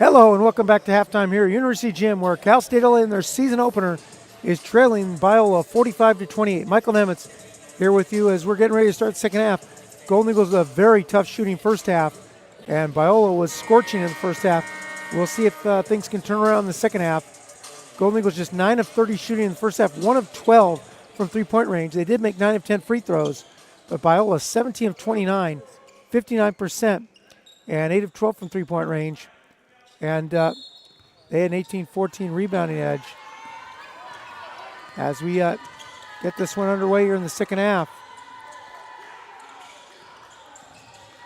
Hello and welcome back to halftime here at University Gym, where Cal State LA in their season opener is trailing Biola 45-28. Michael Nemitz here with you as we're getting ready to start the second half. Golden Eagles with a very tough shooting first half, and Biola was scorching in the first half. We'll see if things can turn around in the second half. Golden Eagles just 9 of 30 shooting in the first half, 1 of 12 from three-point range. They did make 9 of 10 free throws, but Biola 17 of 29, 59%, and 8 of 12 from three-point range. And they had an 18-14 rebounding edge. As we get this one underway here in the second half.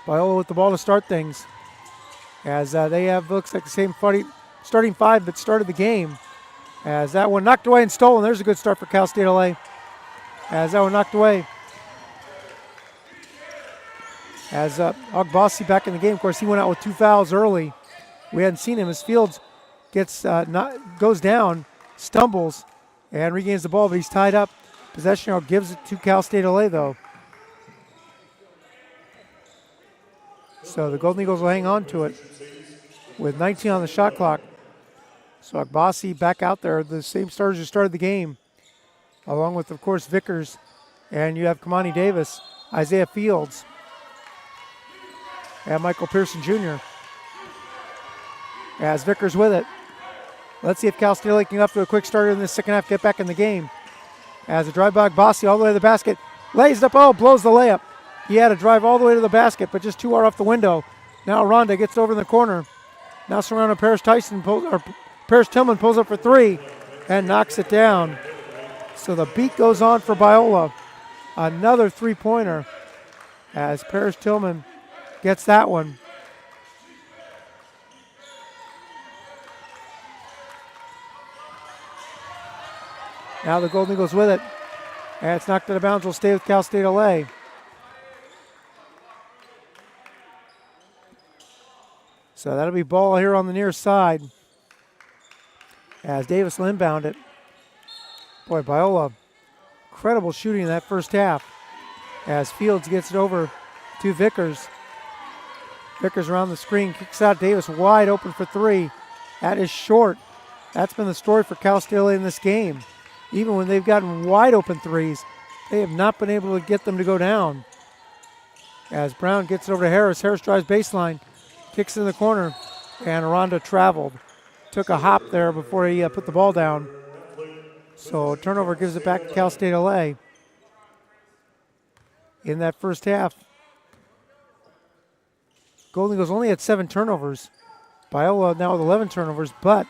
Biola with the ball to start things. As they have, looks like the same starting five that started the game. As that one knocked away and stolen. There's a good start for Cal State LA. As that one knocked away. As Agbasi back in the game. Of course, he went out with 2 fouls early. We hadn't seen him as Fields goes down, stumbles, and regains the ball, but he's tied up. Possession arrow gives it to Cal State LA, though. So the Golden Eagles will hang on to it with 19 on the shot clock. So Agbasi back out there, the same starters who started the game, along with, of course, Vickers, and you have Kamani Davis, Isaiah Fields, and Michael Pearson Jr. As Vickers with it. Let's see if Cal State LA can get up to a quick starter in this second half, get back in the game. As a drive by Agbasi all the way to the basket. Lays it up, blows the layup. He had to drive all the way to the basket, but just too hard off the window. Now Ronda gets over in the corner. Now surrounded Paris Tillman pulls up for three and knocks it down. So the beat goes on for Biola. Another three-pointer as Paris Tillman gets that one. Now the Golden Eagles with it. And it's knocked out of bounds. Will stay with Cal State LA. So that'll be ball here on the near side. As Davis will inbound it. Boy, Biola, incredible shooting in that first half. As Fields gets it over to Vickers. Vickers around the screen, kicks out Davis wide open for three. That is short. That's been the story for Cal State LA in this game. Even when they've gotten wide open threes, they have not been able to get them to go down. As Brown gets it over to Harris. Harris drives baseline, kicks in the corner, and Aranda traveled. Took a hop there before he put the ball down. So turnover gives it back to Cal State LA. In that first half, Golden Eagles only had 7 turnovers. Biola now with 11 turnovers, but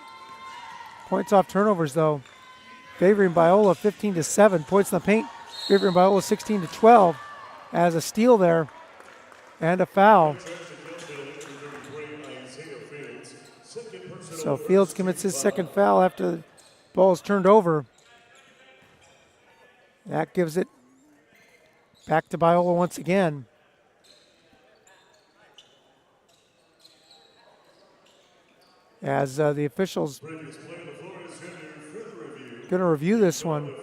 points off turnovers though, favoring Biola 15-7. Points in the paint, favoring Biola 16-12. As a steal there and a foul. So Fields commits his second foul after the ball is turned over. That gives it back to Biola once again. As the officials going to review this one.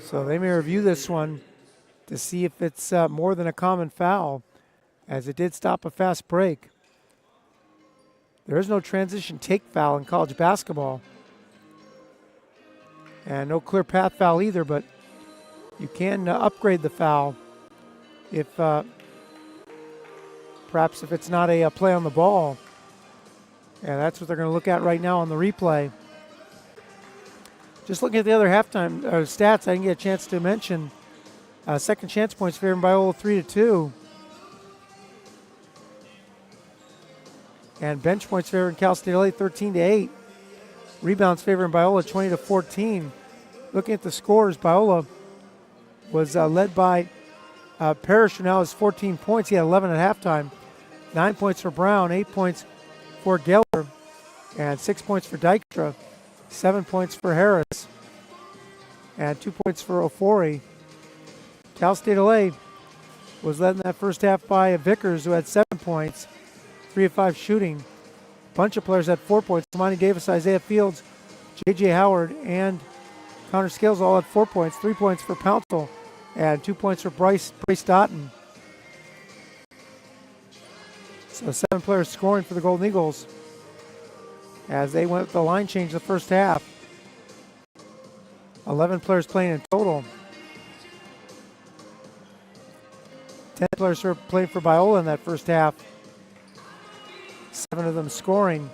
So they may review this one to see if it's more than a common foul, as it did stop a fast break. There is no transition take foul in college basketball. And no clear path foul either, but you can upgrade the foul if perhaps if it's not a play on the ball. And that's what they're going to look at right now on the replay. Just looking at the other halftime stats, I didn't get a chance to mention second chance points favoring Biola 3-2. And bench points favoring Cal State LA 13-8. Rebounds favoring Biola 20-14. Looking at the scores, Biola was led by Parrish, who now has 14 points. He had 11 at halftime. 9 points for Brown, 8 points for Geller, and 6 points for Dykstra, 7 points for Harris, and 2 points for Ofori. Cal State LA was led in that first half by Vickers, who had 7 points, 3 of 5 shooting. A bunch of players had 4 points. Kamani Davis, Isaiah Fields, J.J. Howard, and Connor Scales all had 4 points. 3 points for Pouncil, and 2 points for Bryce Dotton. So 7 players scoring for the Golden Eagles as they went with the line change the first half. 11 players playing in total. 10 players playing for Biola in that first half. 7 of them scoring.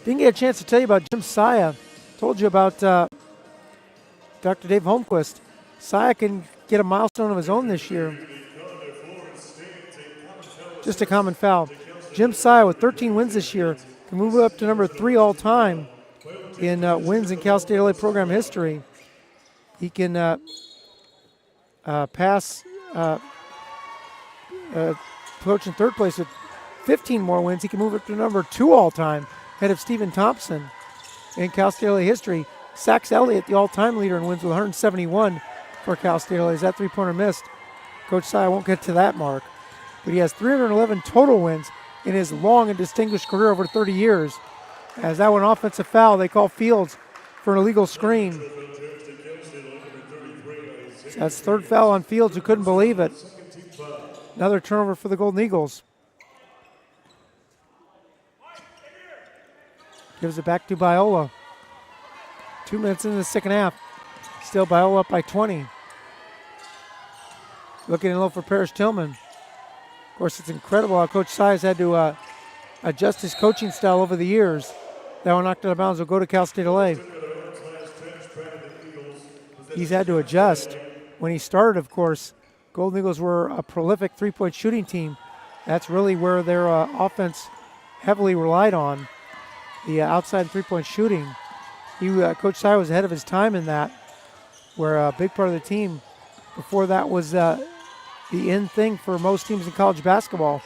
Didn't get a chance to tell you about Jim Saya. Told you about Dr. Dave Holmquist. Saya can get a milestone of his own this year. Just a common foul. Jim Saya with 13 wins this year can move up to number 3 all time in wins in Cal State LA program history. He can pass coach in third place with 15 more wins. He can move up to number 2 all time, ahead of Stephen Thompson in Cal State LA history. Sax Elliott, the all-time leader in wins with 171 for Cal State LA. As that three-pointer missed, Coach Saya won't get to that mark. But he has 311 total wins in his long and distinguished career over 30 years. As that one offensive foul, they call Fields for an illegal screen. So that's third foul on Fields, who couldn't believe it. Another turnover for the Golden Eagles. Gives it back to Biola. 2 minutes into the second half. Still Biola up by 20. Looking in low for Parrish Tillman. Of course, it's incredible how Coach Saya has had to adjust his coaching style over the years. That one knocked out of bounds will go to Cal State LA. He's had to adjust. When he started, of course, Golden Eagles were a prolific three-point shooting team. That's really where their offense heavily relied on, the outside three-point shooting. Coach Saya was ahead of his time in that, where a big part of the team before that was the in thing for most teams in college basketball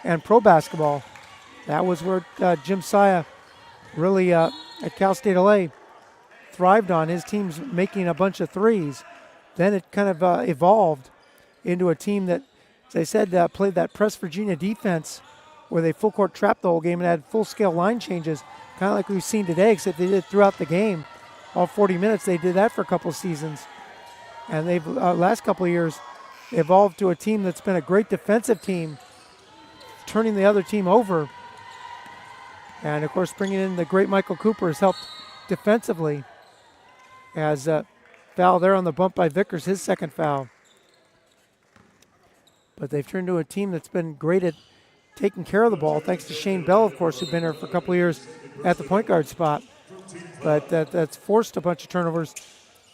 and pro basketball. That was where Jim Saya really, at Cal State LA, thrived on. His teams making a bunch of threes. Then it kind of evolved into a team that, as I said, played that press Virginia defense where they full court trapped the whole game and had full-scale line changes, kind of like we've seen today, except they did throughout the game. All 40 minutes, they did that for a couple of seasons. And they've, last couple of years, evolved to a team that's been a great defensive team, turning the other team over. And, of course, bringing in the great Michael Cooper has helped defensively. As foul there on the bump by Vickers, his second foul. But they've turned into a team that's been great at taking care of the ball, thanks to Shane Bell, of course, who's been there for a couple of years at the point guard spot. But that's forced a bunch of turnovers.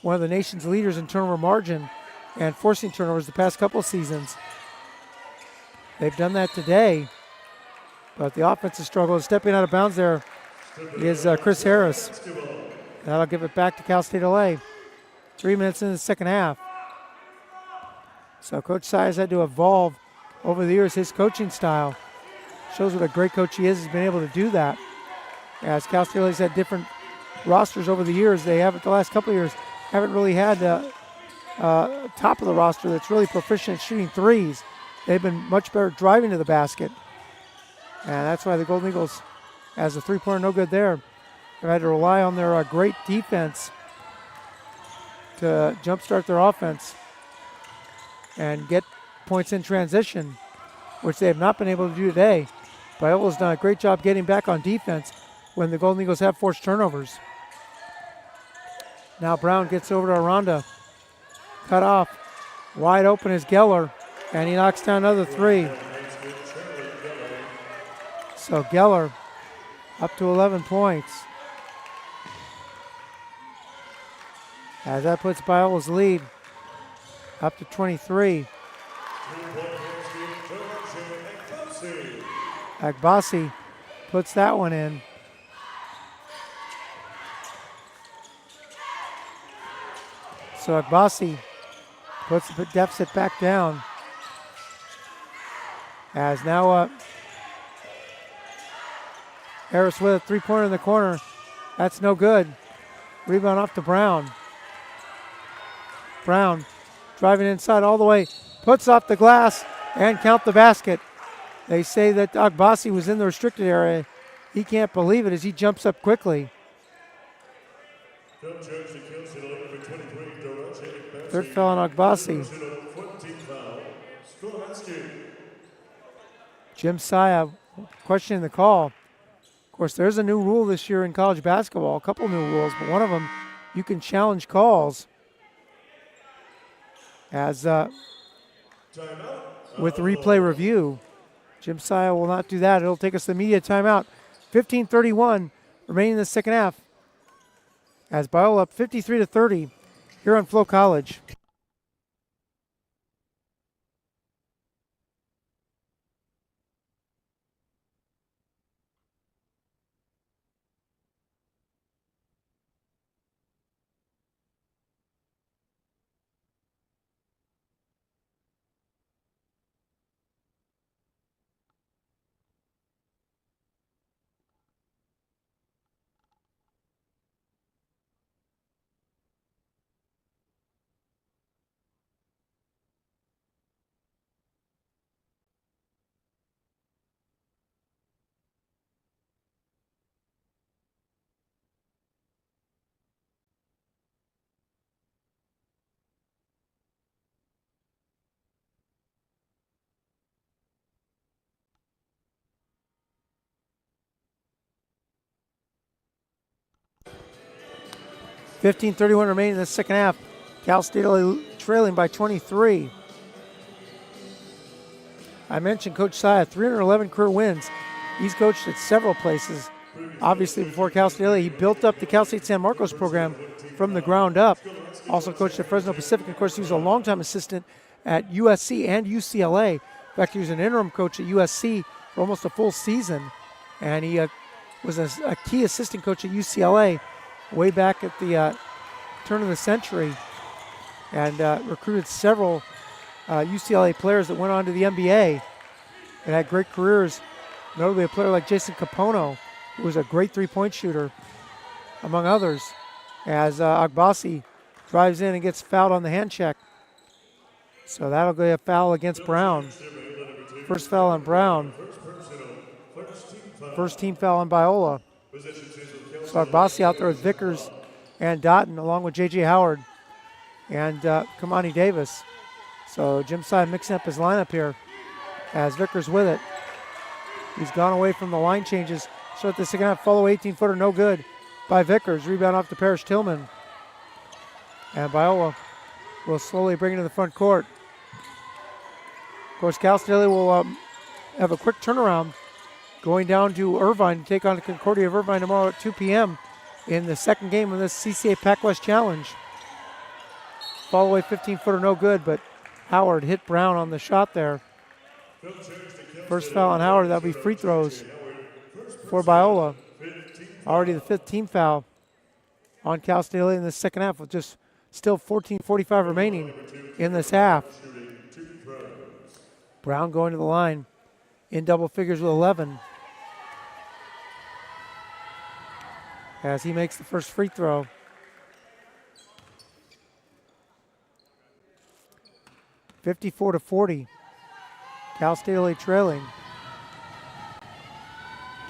One of the nation's leaders in turnover margin and forcing turnovers the past couple of seasons. They've done that today. But the offensive struggle is stepping out of bounds there is Chris Harris. That'll give it back to Cal State LA. 3 minutes in the second half. So Coach Saya has had to evolve over the years his coaching style. Shows what a great coach he is. He's been able to do that. As Cal State LA's had different rosters over the years, they haven't, the last couple of years, haven't really had top of the roster that's really proficient at shooting threes. They've been much better driving to the basket. And that's why the Golden Eagles, as a three-pointer no good there, have had to rely on their great defense to jumpstart their offense and get points in transition, which they have not been able to do today. Biola's done a great job getting back on defense when the Golden Eagles have forced turnovers. Now Brown gets over to Aranda. Cut off. Wide open is Geller, and he knocks down another three. So Geller up to 11 points. As that puts Biola's lead up to 23. Agbasi puts that one in. So Agbasi puts the deficit back down. As now Harris with a three-pointer in the corner. That's no good. Rebound off to Brown. Brown driving inside all the way. Puts off the glass and count the basket. They say that Agbasi was in the restricted area. He can't believe it as he jumps up quickly. Third foul on Agbasi. Jim Saya questioning the call. Of course, there's a new rule this year in college basketball, a couple new rules, but one of them, you can challenge calls as with replay review. Jim Saya will not do that. It'll take us to the media timeout. 15:31 remaining in the second half as Biola up 53-30 here on Flow College. $15:31 remaining in the second half. Cal State trailing by 23. I mentioned Coach Saya, 311 career wins. He's coached at several places. Obviously, before Cal State, he built up the Cal State San Marcos program from the ground up. Also coached at Fresno Pacific. Of course, he was a longtime assistant at USC and UCLA. In fact, he was an interim coach at USC for almost a full season. And he was a key assistant coach at UCLA way back at the turn of the century, and recruited several UCLA players that went on to the NBA and had great careers, notably a player like Jason Capono, who was a great three-point shooter, among others, as Agbasi drives in and gets fouled on the hand check. So that'll be a foul against Brown. First foul on Brown. First team foul on Biola. So Agbasi out there with Vickers and Dotton, along with J.J. Howard and Kamani Davis. So Jim Saya mixing up his lineup here as Vickers with it. He's gone away from the line changes. Start the second half, follow 18-footer, no good by Vickers. Rebound off to Parrish Tillman. And Biola will slowly bring it to the front court. Of course, Cal State will have a quick turnaround going down to Irvine to take on the Concordia of Irvine tomorrow at 2 p.m. in the second game of this CCA Pac West Challenge. Fall away 15-footer, no good, but Howard hit Brown on the shot there. First foul on Howard, that'll be free throws for Biola. Already the fifth team foul on Cal State in the second half with just still 14:45 remaining in this half. Brown going to the line in double figures with 11. As he makes the first free throw. $54-40. Cal State LA trailing.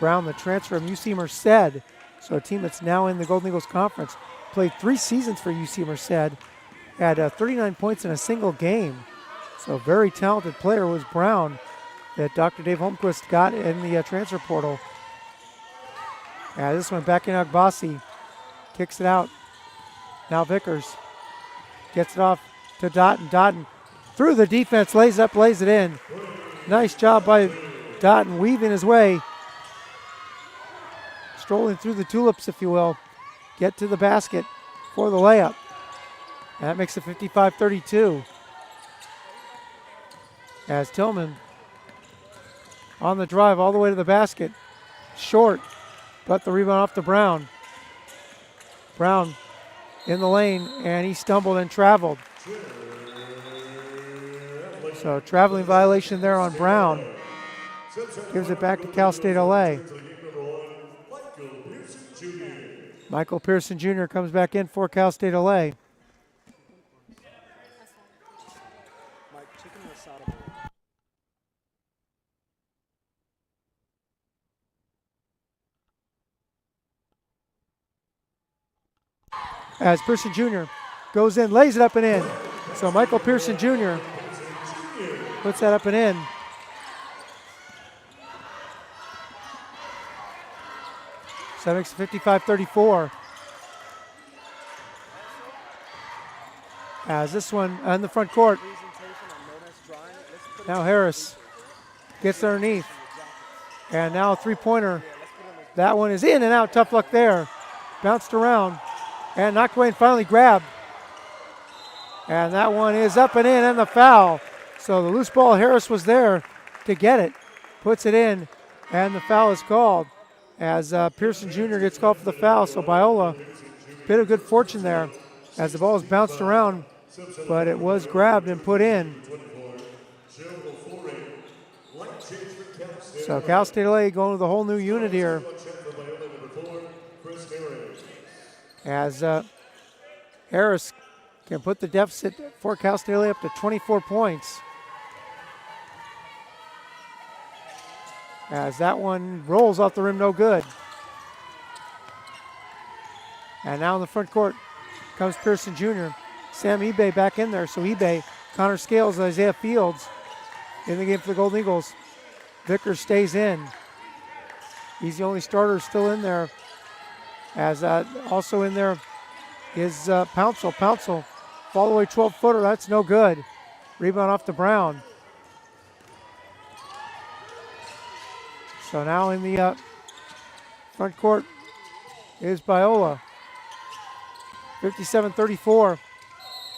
Brown, the transfer from UC Merced, so a team that's now in the Golden Eagles Conference, played 3 seasons for UC Merced, had 39 points in a single game. So a very talented player was Brown that Dr. Dave Holmquist got in the transfer portal. This one back in Agbasi. Kicks it out. Now Vickers gets it off to Dotton. Dotton through the defense, lays up, lays it in. Nice job by Dotton weaving his way. Strolling through the tulips, if you will. Get to the basket for the layup. And that makes it 55-32. As Tillman on the drive all the way to the basket. Short, but the rebound off to Brown. Brown in the lane, and he stumbled and traveled. So traveling violation there on Brown. Gives it back to Cal State LA. Michael Pearson Jr. comes back in for Cal State LA. As Pearson Jr. goes in, lays it up and in. So Michael Pearson Jr. puts that up and in. So that makes it 55-34. As this one in the front court. Now Harris gets underneath. And now a three-pointer. That one is in and out. Tough luck there. Bounced around and knocked away and finally grabbed. And that one is up and in, and the foul. So the loose ball, Harris was there to get it. Puts it in, and the foul is called. As Pearson Jr. gets called for the foul. So Biola, bit of good fortune there as the ball is bounced around, but it was grabbed and put in. So Cal State LA going with a whole new unit here. As Harris can put the deficit for Cal State LA up to 24 points. As that one rolls off the rim, no good. And now in the front court comes Pearson Jr. Sam Ebay back in there. So Ebay, Connor Scales, Isaiah Fields in the game for the Golden Eagles. Vickers stays in. He's the only starter still in there. As also in there is Pouncil. Pouncil, fall away 12-footer. That's no good. Rebound off to Brown. So now in the front court is Biola. 57-34.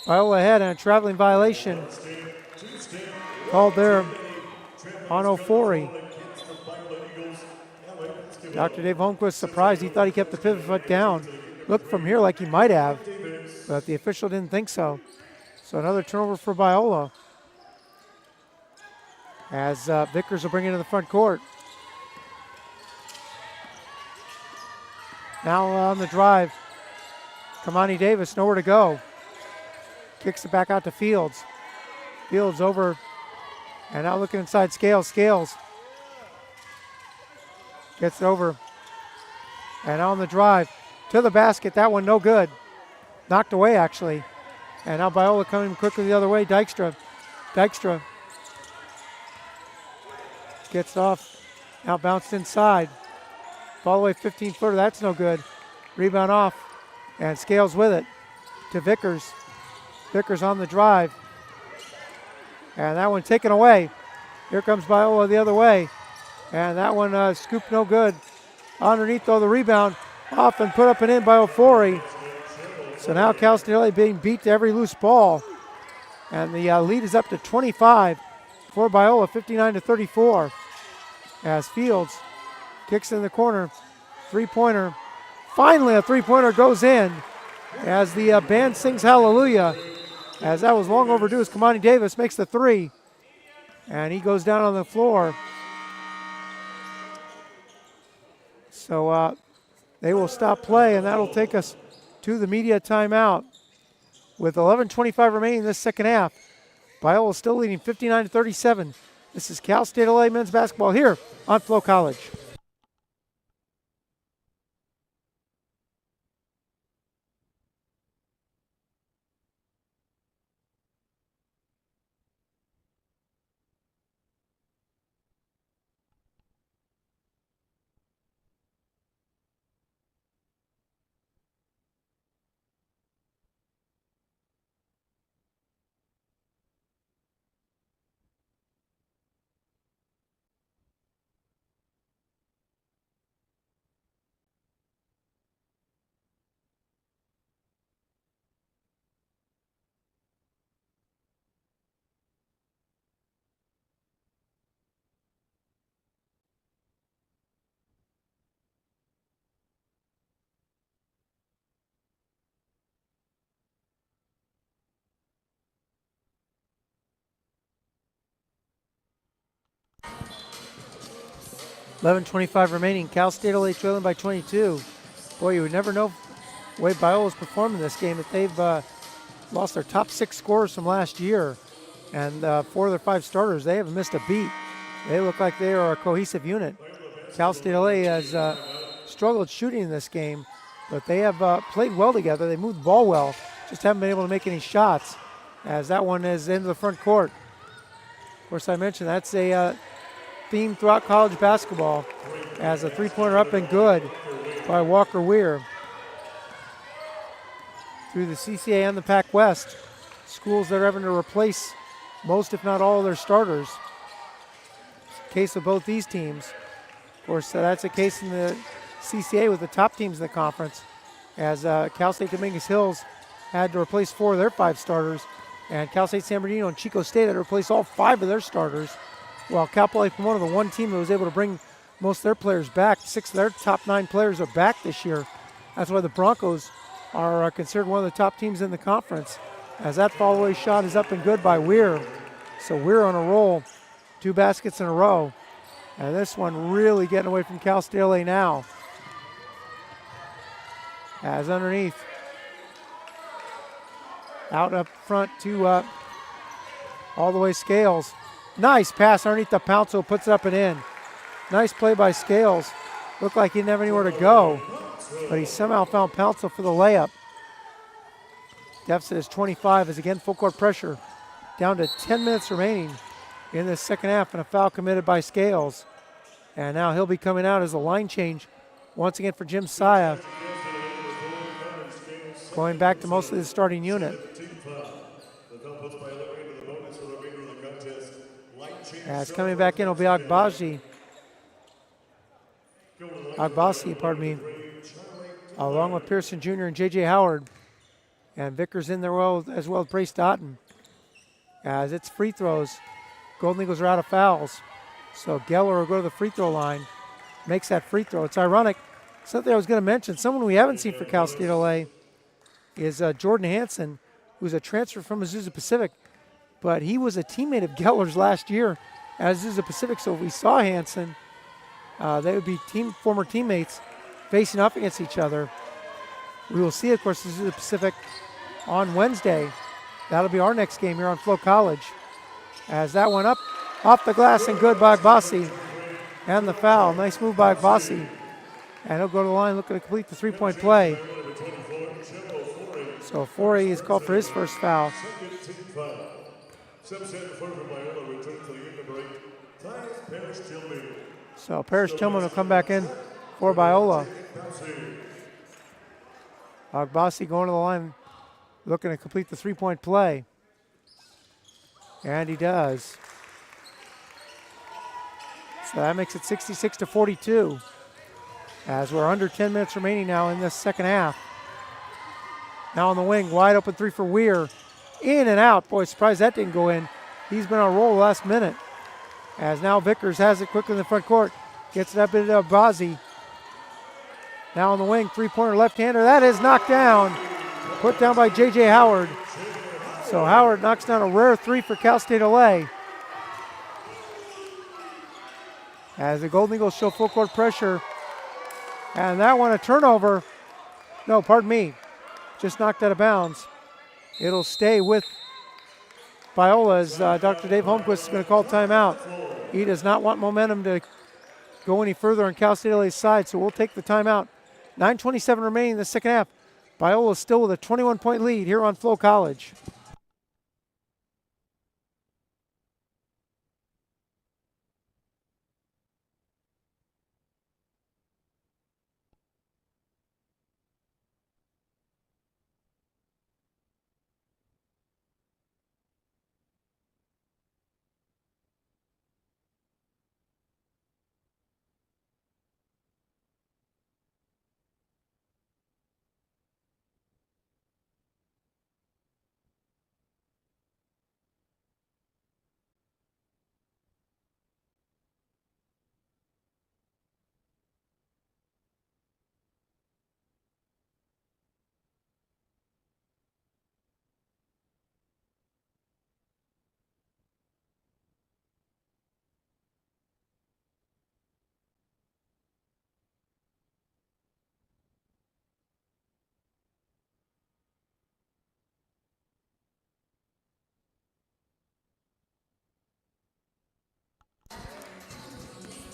Biola ahead and a traveling violation called there on Ofori. Dr. Dave Holmquist surprised. He thought he kept the pivot foot down. Looked from here like he might have, but the official didn't think so. So another turnover for Biola. As Vickers will bring it to the front court. Now on the drive, Kamani Davis, nowhere to go. Kicks it back out to Fields. Fields over, and now looking inside Scales. Scales gets it over, and on the drive to the basket. That one no good. Knocked away, actually. And now Biola coming quickly the other way. Dykstra gets off. Now bounced inside. Fall away 15-footer. That's no good. Rebound off. And Scales with it to Vickers. Vickers on the drive. And that one taken away. Here comes Biola the other way. And that one scooped no good. Underneath, though, the rebound off and put up and in by Ofori. So now Cal State LA being beat to every loose ball. And the lead is up to 25 for Biola, 59-34. As Fields kicks in the corner. Three-pointer. Finally, a three-pointer goes in as the band sings hallelujah. As that was long overdue as Kamani Davis makes the three. And he goes down on the floor. So they will stop play, and that'll take us to the media timeout. With 11:25 remaining in this second half, Biola still leading 59-37. This is Cal State LA men's basketball here on Flow College. $11:25 remaining. Cal State LA trailing by 22. Boy, you would never know the way Biola's performed in this game that they've lost their top 6 scorers from last year. And 4 of their 5 starters, they haven't missed a beat. They look like they are a cohesive unit. Cal State LA has struggled shooting in this game, but they have played well together. They moved the ball well, just haven't been able to make any shots, as that one is into the front court. Of course, I mentioned that's a theme throughout college basketball, as a three-pointer up and good. by Walker Weir. Through the CCA and the Pac West, schools that are having to replace most, if not all, of their starters. Case of both these teams. Of course, that's a case in the CCA with the top teams in the conference, as Cal State Dominguez Hills had to replace 4 of their 5 starters, and Cal State San Bernardino and Chico State had to replace all 5 of their starters, while Cal Poly Pomona, the one team that was able to bring most of their players back. 6 of their top 9 players are back this year. That's why the Broncos are considered one of the top teams in the conference, as that fall-away shot is up and good by Weir. So Weir on a roll, 2 baskets in a row. And this one really getting away from Cal State LA now. As underneath. Out up front to all the way Scales. Nice pass underneath the Pounce, puts it up and in. Nice play by Scales. Looked like he didn't have anywhere to go, but he somehow found Pounce for the layup. Deficit is 25 as again full court pressure. Down to 10 minutes remaining in the second half, and a foul committed by Scales. And now he'll be coming out as a line change once again for Jim Saya. Going back to mostly the starting unit. As coming back in will be Agbasi, pardon me, along with Pearson Jr. and J.J. Howard. And Vickers in there as well as Brace Doughton. As it's free throws, Golden Eagles are out of fouls. So Geller will go to the free throw line, makes that free throw. It's ironic. Something I was going to mention, someone we haven't seen for Cal State LA is Jordan Hansen, who's a transfer from Azusa Pacific, but he was a teammate of Geller's last year at Azusa Pacific. So if we saw Hansen, they would be former teammates facing off against each other. We will see, of course, Azusa Pacific on Wednesday. That'll be our next game here on Flow College. As that one up, off the glass and good by Agbasi. And the foul. Nice move by Agbasi. And he'll go to the line looking to complete the three-point play. So Forey is called for his first foul. So Parrish Tillman will come back in for Biola. Agbasi going to the line looking to complete the three-point play. And he does. So that makes it 66-42. As we're under 10 minutes remaining now in this second half. Now on the wing, wide open three for Weir. In and out. Boy, surprised that didn't go in. He's been on a roll the last minute. As now Vickers has it quickly in the front court. Gets it up into Agbasi. Now on the wing, three-pointer left-hander. That is knocked down. Put down by J.J. Howard. So Howard knocks down a rare three for Cal State LA. As the Golden Eagles show full court pressure. And that one a turnover. No, pardon me. Just knocked out of bounds. It'll stay with Biola as Dr. Dave Holmquist is going to call timeout. He does not want momentum to go any further on Cal State LA's side, so we'll take the timeout. 9:27 remaining in the second half. Biola still with a 21-point lead here on Flow College.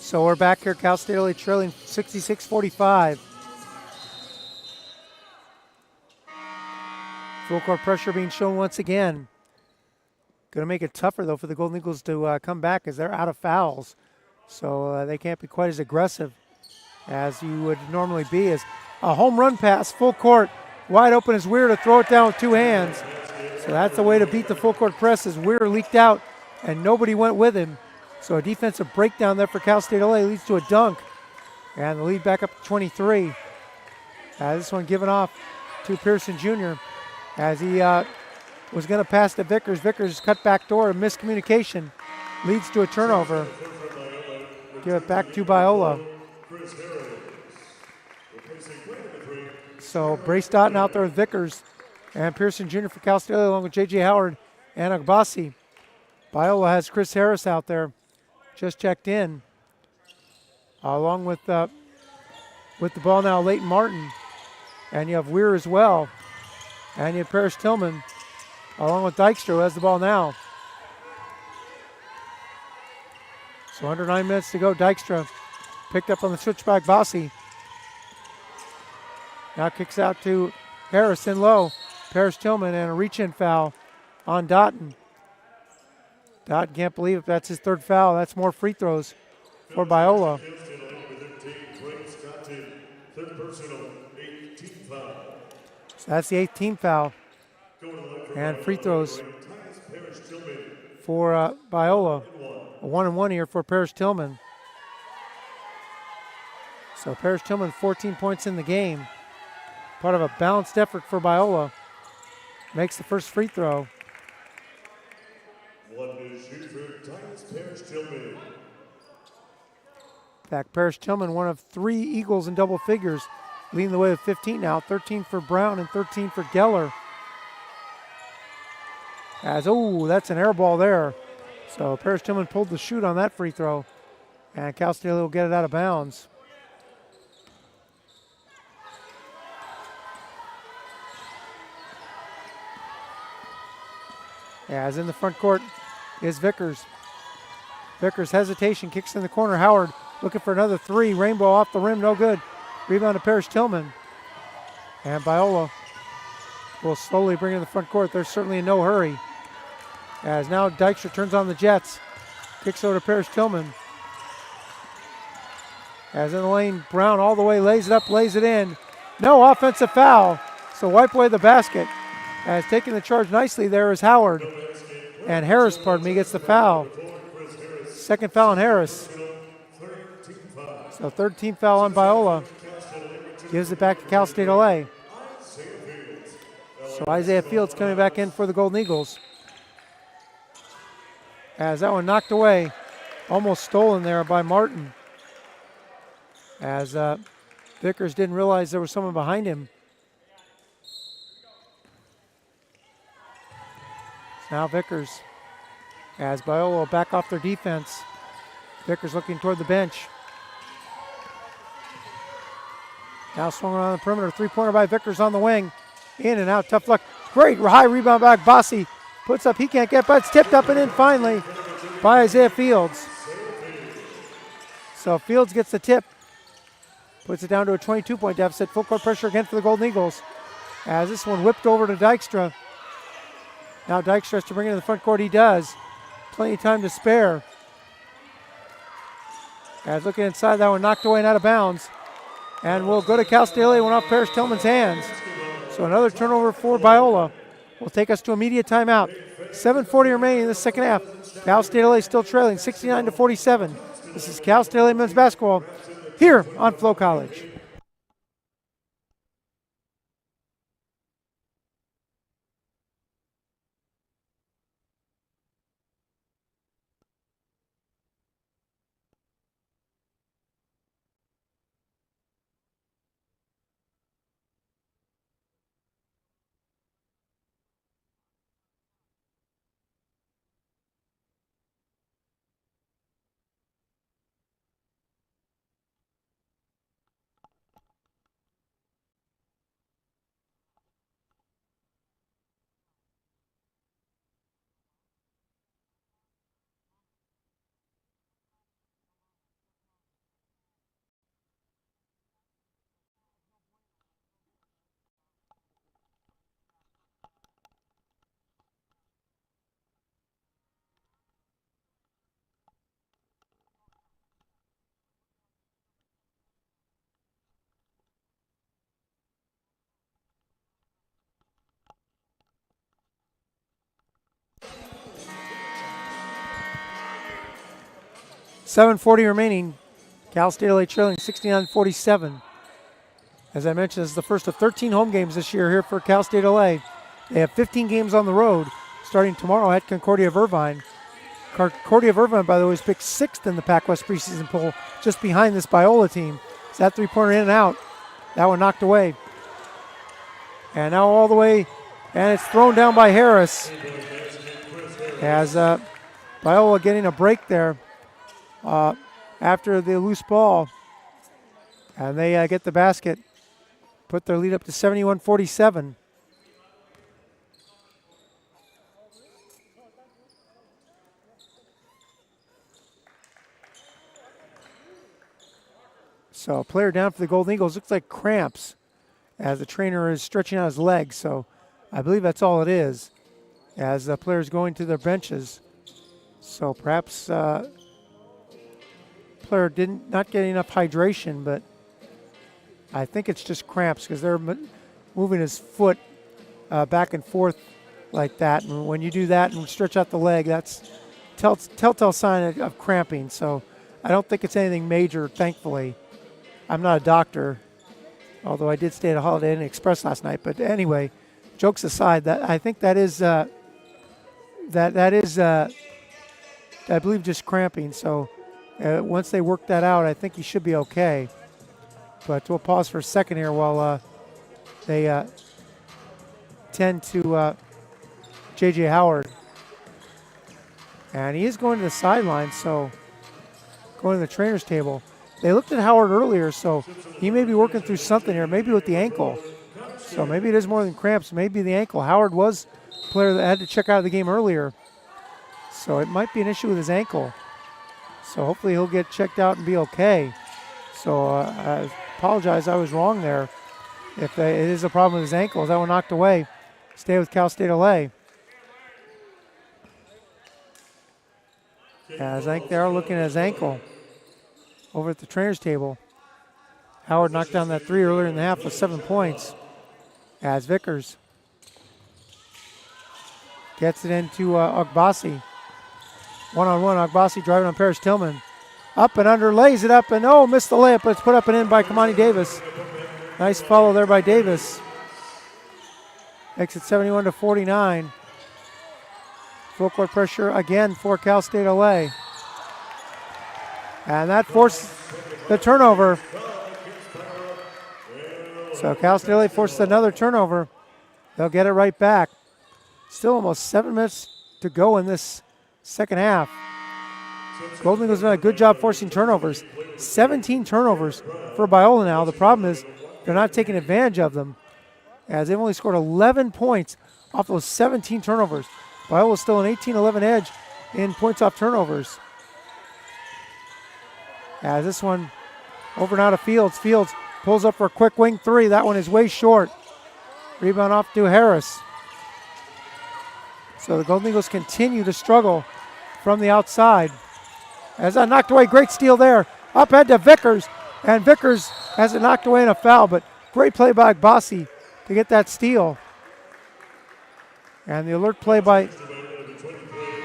So we're back here, Cal State LA trailing 66-45. Full court pressure being shown once again. Going to make it tougher, though, for the Golden Eagles to come back as they're out of fouls. So they can't be quite as aggressive as you would normally be, is a home run pass, full court, wide open is Weir to throw it down with two hands. So that's the way to beat the full court press, as Weir leaked out and nobody went with him. So a defensive breakdown there for Cal State LA leads to a dunk. And the lead back up to 23. This one given off to Pearson Jr. as he was going to pass to Vickers. Vickers cut back door, miscommunication leads to a turnover. Give it back to Biola. So Brace Dotton out there with Vickers and Pearson Jr. for Cal State along with J.J. Howard and Agbasi. Biola has Chris Harris out there, just checked in, along with the ball now Leighton Martin. And you have Weir as well. And you have Parrish Tillman along with Dykstra, who has the ball now. So under 9 minutes to go, Dykstra picked up on the switch by Agbasi. Now kicks out to Harrison low. Parrish Tillman and a reach-in foul on Dotton. Dotton can't believe it. That's his third foul. That's more free throws for Biola. So that's the 8th team foul. And free throws for Biola. A 1-and-1 here for Parrish Tillman. So Parrish Tillman, 14 points in the game. Part of a balanced effort for Biola. Makes the first free throw. In fact, Parrish Tillman, one of 3 Eagles in double figures, leading the way with 15 now. 13 for Brown and 13 for Geller. That's an air ball there. So Parrish Tillman pulled the shoot on that free throw. And Cal State will get it out of bounds. As in the front court is Vickers. Vickers hesitation, kicks in the corner. Howard looking for another 3. Rainbow off the rim, no good. Rebound to Parrish Tillman. And Biola will slowly bring it in the front court. There's certainly in no hurry. As now Dykstra turns on the Jets. Kicks over to Parrish Tillman. As in the lane, Brown all the way, lays it up, lays it in. No offensive foul. So wipe away the basket. As taking the charge nicely there is Howard. And Harris, gets the foul. Second foul on Harris. So third team foul on Biola. Gives it back to Cal State LA. So Isaiah Fields coming back in for the Golden Eagles. As that one knocked away, almost stolen there by Martin. As Vickers didn't realize there was someone behind him. Now Vickers, as Biola will back off their defense. Vickers looking toward the bench. Now swung around the perimeter. 3-pointer by Vickers on the wing. In and out, tough luck. Great high rebound back. Bossi puts up, he can't get, but it's tipped up and in finally by Isaiah Fields. So Fields gets the tip. Puts it down to a 22-point deficit. Full court pressure again for the Golden Eagles. As this one whipped over to Dykstra. Now Dykstra has to bring it in the front court. He does. Plenty of time to spare. As looking inside, that one knocked away and out of bounds. And we'll go to Cal State LA, one off Parrish Tillman's hands. So another turnover for Biola will take us to immediate timeout. 7:40 remaining in the second half. Cal State LA still trailing 69-47. This is Cal State LA men's basketball here on Flow College. 7:40 remaining. Cal State LA trailing 69-47. As I mentioned, this is the first of 13 home games this year here for Cal State LA. They have 15 games on the road starting tomorrow at Concordia of Irvine. Concordia of Irvine, by the way, was picked 6th in the Pac-West preseason poll, just behind this Biola team. So that three-pointer in and out. That one knocked away. And now all the way, and it's thrown down by Harris. As Biola getting a break there after the loose ball. And they get the basket, put their lead up to 71-47. So a player down for the Golden Eagles. Looks like cramps as the trainer is stretching out his legs. So I believe that's all it is as the players going to their benches. So perhaps player not getting enough hydration, but I think it's just cramps because they're moving his foot back and forth like that. And when you do that and stretch out the leg, that's telltale sign of cramping. So I don't think it's anything major, thankfully. I'm not a doctor, although I did stay at a Holiday Inn Express last night. But anyway, jokes aside, that I think that is I believe just cramping. So once they work that out, I think he should be okay. But we'll pause for a second here while they tend to J.J. Howard. And he is going to the sideline, so going to the trainer's table. They looked at Howard earlier, so he may be working through something here, maybe with the ankle. So maybe it is more than cramps, maybe the ankle. Howard was a player that had to check out of the game earlier. So it might be an issue with his ankle. So hopefully he'll get checked out and be okay. So I apologize, I was wrong there. If it is a problem with his ankle, that one knocked away. Stay with Cal State LA. As I think they are looking at his ankle over at the trainer's table. Howard knocked down that three earlier in the half with 7 points. As Vickers gets it into Ogbasi. One-on-one, Ogbasi driving on Paris Tillman. Up and under, lays it up, and missed the layup, but it's put up and in by Kamani Davis. Nice follow there by Davis. Makes it 71-49. Full court pressure again for Cal State LA. And that forced the turnover. So Cal State LA forced another turnover. They'll get it right back. Still almost 7 minutes to go in this second half. Golden Eagles done a good job forcing turnovers. 17 turnovers for Biola now. The problem is they're not taking advantage of them, as they've only scored 11 points off those 17 turnovers. Biola's still an 18-11 edge in points off turnovers. As this one over and out of Fields. Fields pulls up for a quick wing three. That one is way short. Rebound off to Harris. So the Golden Eagles continue to struggle from the outside. As that knocked away, great steal there. Up head to Vickers, and Vickers has it knocked away in a foul, but great play by Agbasi to get that steal. And the alert play by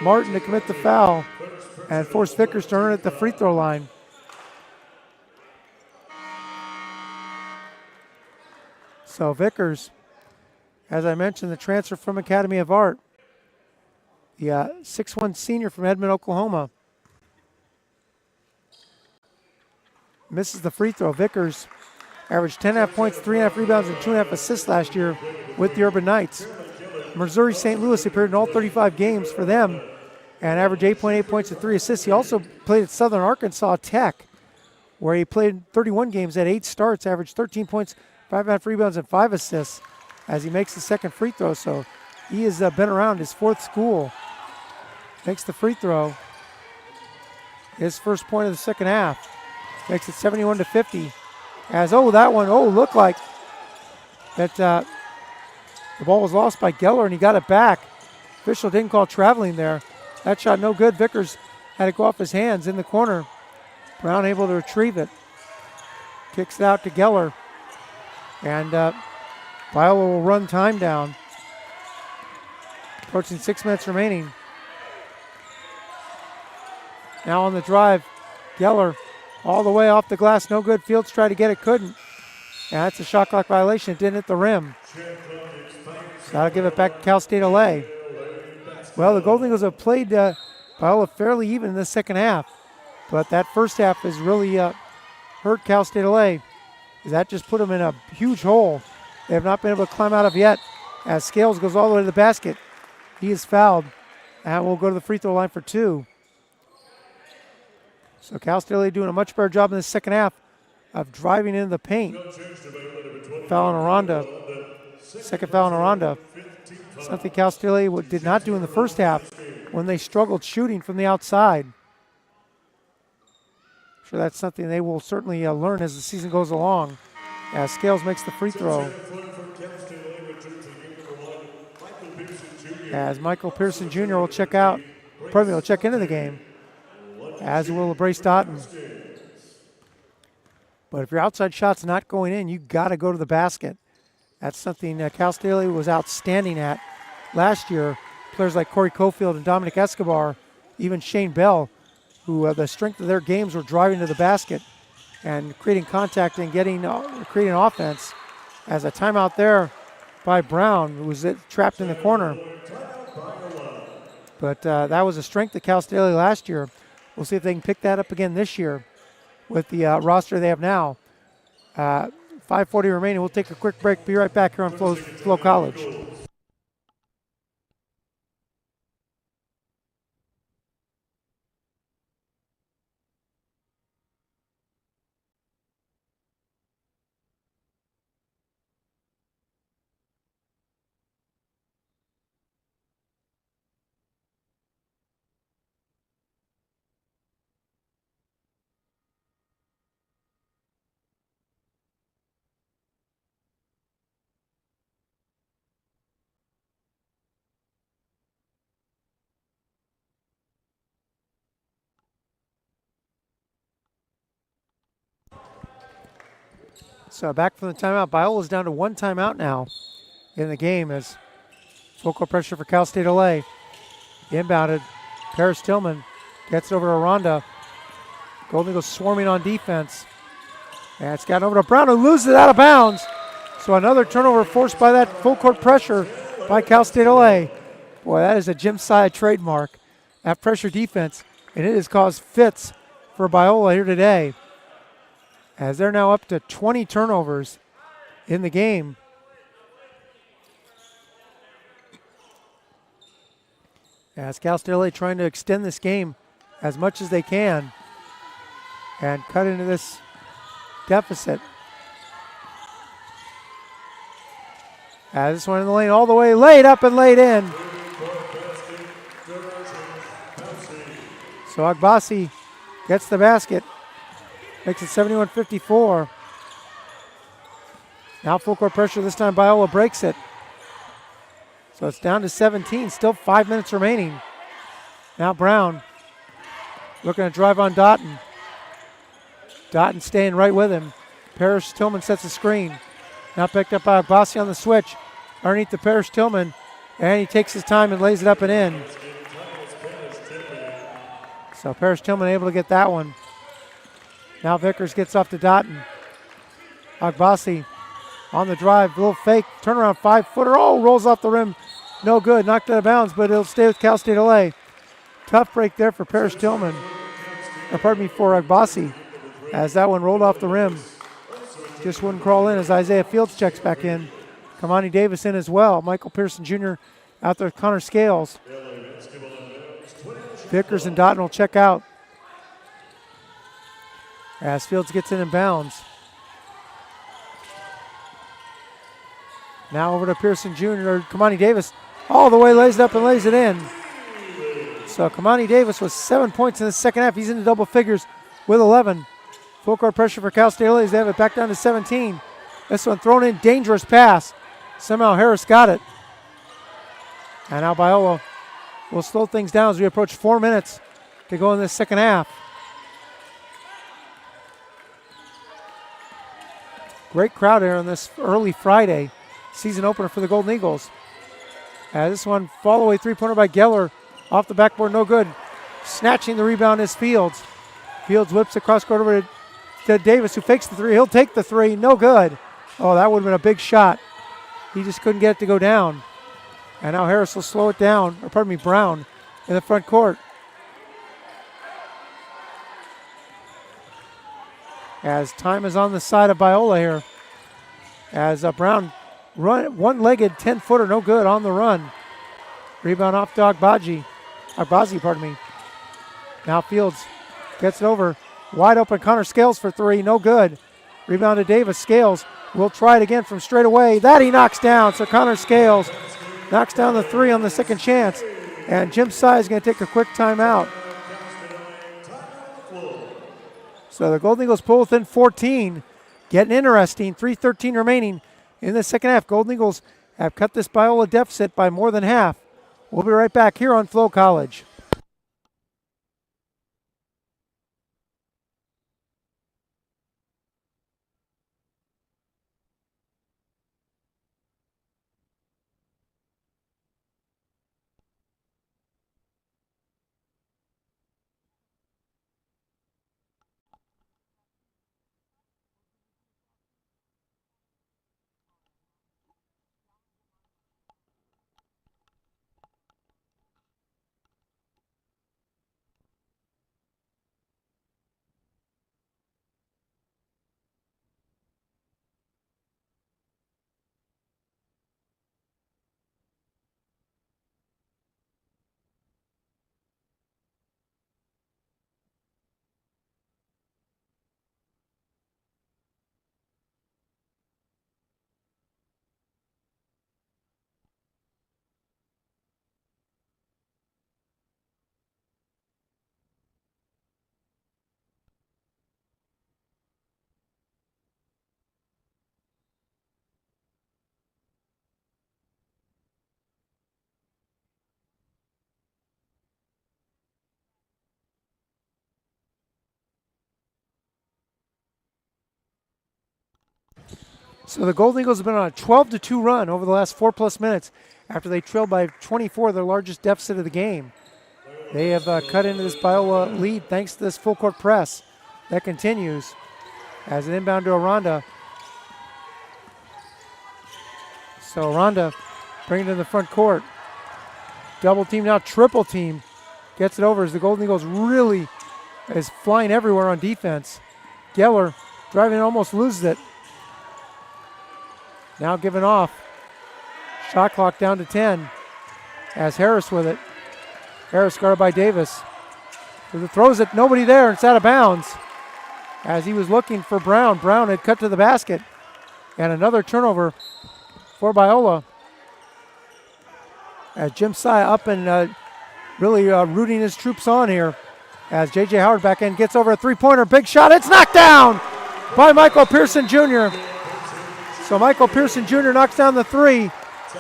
Martin to commit the foul and force Vickers to earn it at the free throw line. So Vickers, as I mentioned, the transfer from Academy of Art, the 6'1" senior from Edmond, Oklahoma. Misses the free throw. Vickers averaged 10.5 points, 3.5 rebounds, and 2.5 assists last year with the Urban Knights. Missouri St. Louis appeared in all 35 games for them and averaged 8.8 points and 3 assists. He also played at Southern Arkansas Tech, where he played 31 games, had 8 starts, averaged 13 points, 5.5 rebounds, and 5 assists as he makes the second free throw. So he has been around his fourth school. Makes the free throw. His first point of the second half. Makes it 71-50. As, that one, looked like that the ball was lost by Geller and he got it back. Official didn't call traveling there. That shot no good. Vickers had it go off his hands in the corner. Brown able to retrieve it. Kicks it out to Geller. And Biola will run time down. Approaching 6 minutes remaining. Now on the drive, Geller all the way off the glass, no good. Fields tried to get it, couldn't. And that's a shot clock violation. It didn't hit the rim. So that'll give it back to Cal State LA. Well, the Golden Eagles have played Biola fairly even in the second half. But that first half has really hurt Cal State LA. That just put them in a huge hole they have not been able to climb out of yet. As Scales goes all the way to the basket. He is fouled. And will go to the free throw line for 2. So Cal State LA doing a much better job in the second half of driving into the paint. Foul on Aranda. Second foul on Aranda. Something Cal State LA did not do in the first half when they struggled shooting from the outside. Sure, that's something they will certainly learn as the season goes along. As Scales makes the free throw. As Michael Pearson Jr. will check out, probably will check into the game. As will Brace Doughton. But if your outside shot's not going in, you got to go to the basket. That's something Cal State LA was outstanding at last year. Players like Corey Cofield and Dominic Escobar, even Shane Bell, who the strength of their games were driving to the basket and creating contact and creating offense. As a timeout there by Brown, who was trapped in the corner. But that was a strength of Cal State LA last year. We'll see if they can pick that up again this year with the roster they have now. 5:40 remaining. We'll take a quick break. Be right back here on Flow College. So back from the timeout. Biola's down to 1 timeout now in the game as full court pressure for Cal State LA. Inbounded. Paris Tillman gets it over to Aranda. Golden Eagles swarming on defense. And it's gotten over to Brown, who loses it out of bounds. So another turnover forced by that full court pressure by Cal State LA. Boy, that is a Jim Saya trademark. That pressure defense. And it has caused fits for Biola here today, as they're now up to 20 turnovers in the game. As Cal State LA trying to extend this game as much as they can and cut into this deficit. As this one in the lane all the way, laid up and laid in. So Agbasi gets the basket. Makes it 71-54. Now full court pressure. This time Biola breaks it. So it's down to 17. Still 5 minutes remaining. Now Brown looking to drive on Doughton. Doughton staying right with him. Parrish Tillman sets a screen. Now picked up by Agbasi on the switch. Underneath the Parrish Tillman. And he takes his time and lays it up and in. So Parrish Tillman able to get that one. Now Vickers gets off to Doughton. Agbasi on the drive, little fake, turnaround 5-footer. Oh, rolls off the rim. No good, knocked out of bounds, but it'll stay with Cal State LA. Tough break there for Parrish Tillman. For Agbasi, as that one rolled off the rim. Just wouldn't crawl in as Isaiah Fields checks back in. Kamani Davis in as well. Michael Pearson Jr. out there with Connor Scales. Vickers and Doughton will check out as Fields gets in and bounds. Now over to Pearson Jr. Kamani Davis all the way, lays it up and lays it in. So Kamani Davis with 7 points in the second half. He's into double figures with 11. Full court pressure for Cal State LA as they have it back down to 17. This one thrown in, dangerous pass. Somehow Harris got it. And now Biola will slow things down as we approach 4 minutes to go in this second half. Great crowd here on this early Friday season opener for the Golden Eagles. This one fall away three-pointer by Geller. Off the backboard, no good. Snatching the rebound is Fields. Fields whips across court over to Davis, who fakes the three. He'll take the three. No good. Oh, that would have been a big shot. He just couldn't get it to go down. And now Harris will slow it down, or pardon me, Brown in the front court. As time is on the side of Biola here. As Brown one-legged 10-footer, no good on the run. Rebound off to Agbazi, pardon me. Now Fields gets it over. Wide open Connor Scales for three, no good. Rebound to Davis. Scales will try it again from straight away. That he knocks down. So Connor Scales knocks down the three on the second chance. And Jim Sy is going to take a quick timeout. So the Golden Eagles pull within 14. Getting interesting. 3:13 remaining in the second half. Golden Eagles have cut this Biola deficit by more than half. We'll be right back here on Flow College. So the Golden Eagles have been on a 12-2 run over the last 4+ minutes after they trailed by 24, their largest deficit of the game. They have cut into this Biola lead thanks to this full court press. That continues as an inbound to Aranda. So Aranda bringing it in the front court. Double team, now triple team. Gets it over as the Golden Eagles really is flying everywhere on defense. Geller driving, almost loses it. Now giving off. Shot clock down to 10 as Harris with it. Harris guarded by Davis. Throws it, nobody there, it's out of bounds. As he was looking for Brown. Brown had cut to the basket. And another turnover for Biola. As Jim Sy up and really rooting his troops on here. As J.J. Howard back in, gets over a three-pointer, big shot, it's knocked down by Michael Pearson Jr. So Michael Pearson Jr. knocks down the three,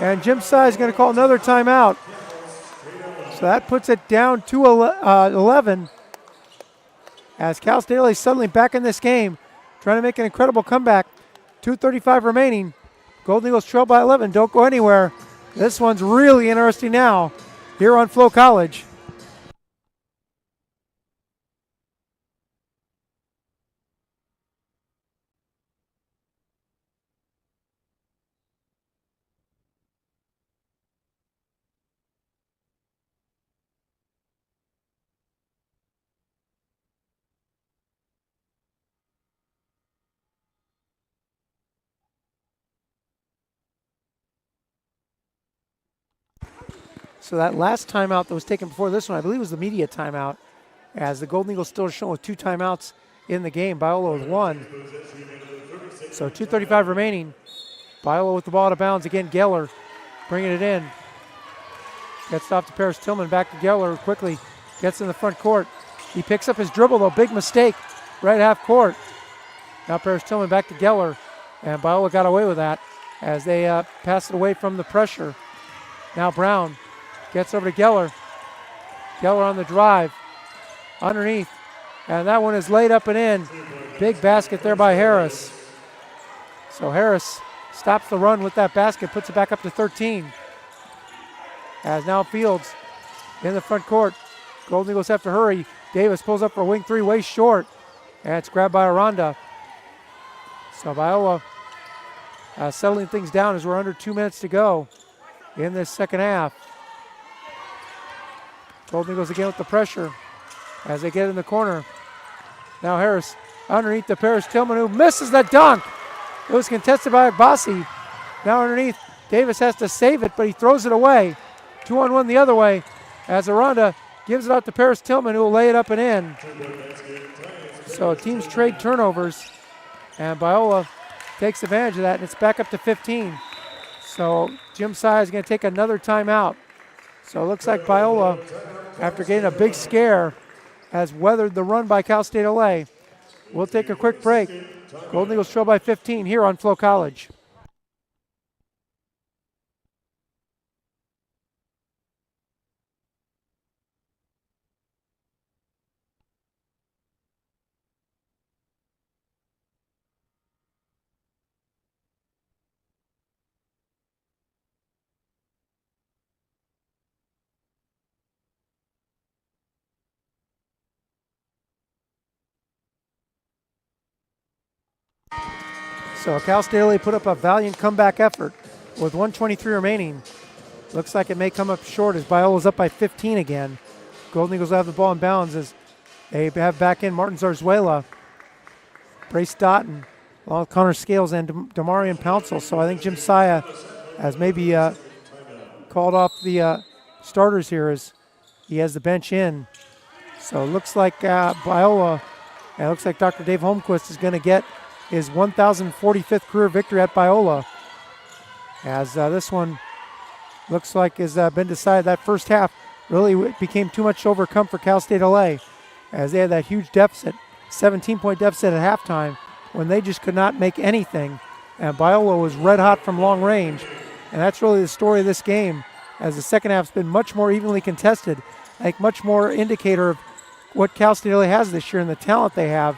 and Jim Sy is going to call another timeout. So that puts it down to 11. As Cal Staley suddenly back in this game, trying to make an incredible comeback. 2:35 remaining. Golden Eagles trail by 11. Don't go anywhere. This one's really interesting now here on Flow College. So that last timeout that was taken before this one, I believe was the media timeout, as the Golden Eagles still showing with 2 timeouts in the game. Biola with 1. So 2:35 remaining. Biola with the ball out of bounds. Again, Geller bringing it in. Gets off to Paris Tillman. Back to Geller quickly. Gets in the front court. He picks up his dribble, though. Big mistake. Right half court. Now Paris Tillman back to Geller. And Biola got away with that as they pass it away from the pressure. Now Brown gets over to Geller. Geller on the drive. Underneath. And that one is laid up and in. Big basket there by Harris. So Harris stops the run with that basket, puts it back up to 13. As now Fields in the front court. Golden Eagles have to hurry. Davis pulls up for a wing three, way short. And it's grabbed by Aranda. So Biola settling things down as we're under 2 minutes to go in this second half. Golden Eagles again with the pressure as they get in the corner. Now Harris underneath the Paris Tillman, who misses the dunk. It was contested by Agbasi. Now underneath, Davis has to save it, but he throws it away. 2-on-1 the other way as Aranda gives it out to Paris Tillman, who will lay it up and in. So teams trade turnovers, and Biola takes advantage of that, and it's back up to 15. So Jim Sy is going to take another timeout. So it looks like Biola, after getting a big scare, has weathered the run by Cal State LA. We'll take a quick break. Golden Eagles trail by 15 here on Flow College. So Cal State LA put up a valiant comeback effort with 1:23 remaining. Looks like it may come up short as Biola's up by 15 again. Golden Eagles will have the ball in bounds as they have back in Martin Zarzuela, Brace Doughton, along with Connor Scales and Damarian Pouncil. So I think Jim Sy has maybe called off the starters here as he has the bench in. So it looks like Biola, it looks like Dr. Dave Holmquist is going to get his 1,045th career victory at Biola. As this one looks like has been decided. That first half really became too much to overcome for Cal State LA as they had that huge deficit, 17-point deficit at halftime when they just could not make anything. And Biola was red hot from long range. And that's really the story of this game, as the second half's been much more evenly contested. I think much more indicator of what Cal State LA has this year and the talent they have.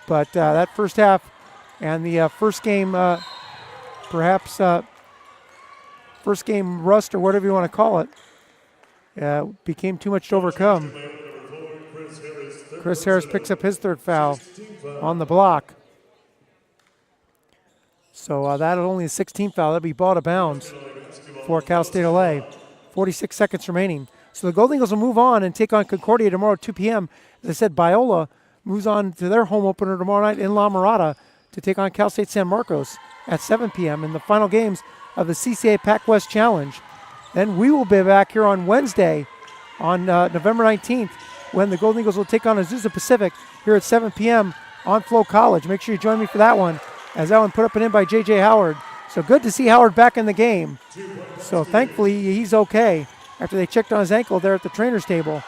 But that first half and the first game, first game rust or whatever you want to call it, became too much to overcome. Chris Harris picks up his third foul on the block. So that is only the 16th foul. That'll be ball out of bounds for Cal State LA. 46 seconds remaining. So the Golden Eagles will move on and take on Concordia tomorrow at 2 p.m. As I said, Biola moves on to their home opener tomorrow night in La Mirada to take on Cal State San Marcos at 7 p.m. in the final games of the CCA Pac West Challenge. Then we will be back here on Wednesday on November 19th when the Golden Eagles will take on Azusa Pacific here at 7 p.m. on Flow College. Make sure you join me for that one, as that one put up and in by J.J. Howard. So good to see Howard back in the game. So thankfully he's okay after they checked on his ankle there at the trainer's table,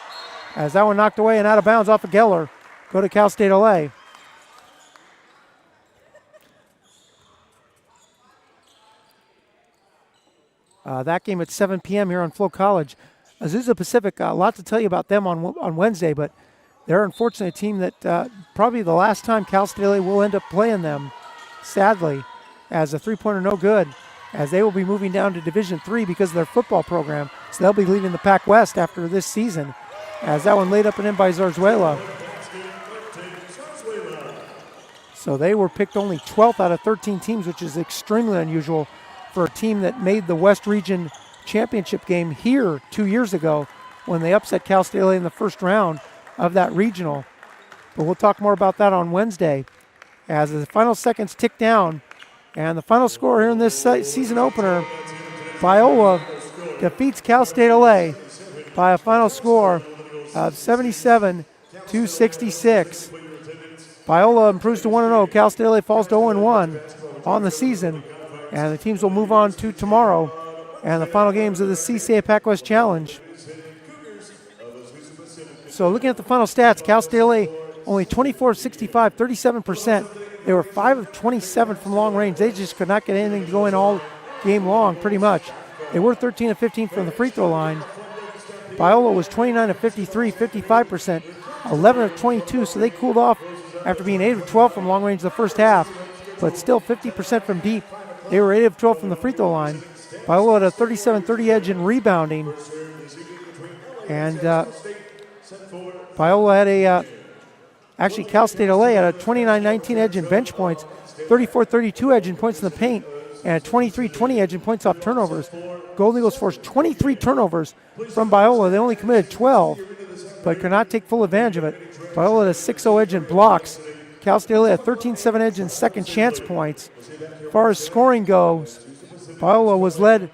as that one knocked away and out of bounds off of Geller. Go to Cal State LA. That game at 7 p.m. here on Flow College. Azusa Pacific, a lot to tell you about them on Wednesday, but they're unfortunately a team that probably the last time Cal State LA will end up playing them, sadly, as a three-pointer no good, as they will be moving down to Division III because of their football program. So they'll be leaving the Pac West after this season, as that one laid up and in by Zarzuela. So they were picked only 12th out of 13 teams, which is extremely unusual for a team that made the West Region Championship game here 2 years ago when they upset Cal State LA in the first round of that regional. But we'll talk more about that on Wednesday as the final seconds tick down. And the final score here in this season opener, Biola defeats Cal State LA by a final score of 77-66. Biola improves to 1-0. Cal State LA falls to 0-1 on the season. And the teams will move on to tomorrow and the final games of the CCA Pac West Challenge. So looking at the final stats, Cal State LA only 24-65, 37%. They were 5 of 27 from long range. They just could not get anything to go in all game long, pretty much. They were 13 of 15 from the free throw line. Biola was 29 of 53, 55%, 11 of 22, so they cooled off after being 8 of 12 from long range the first half, but still 50% from deep. They were 8 of 12 from the free throw line. Biola had a 37-30 edge in rebounding. And Biola had actually Cal State LA had a 29-19 edge in bench points, 34-32 edge in points in the paint, and a 23-20 edge in points off turnovers. Golden Eagles forced 23 turnovers from Biola. They only committed 12, but could not take full advantage of it. Biola had a 6-0 edge in blocks. Cal State LA had a 13-7 edge in second chance points. As far as scoring goes, Biola was led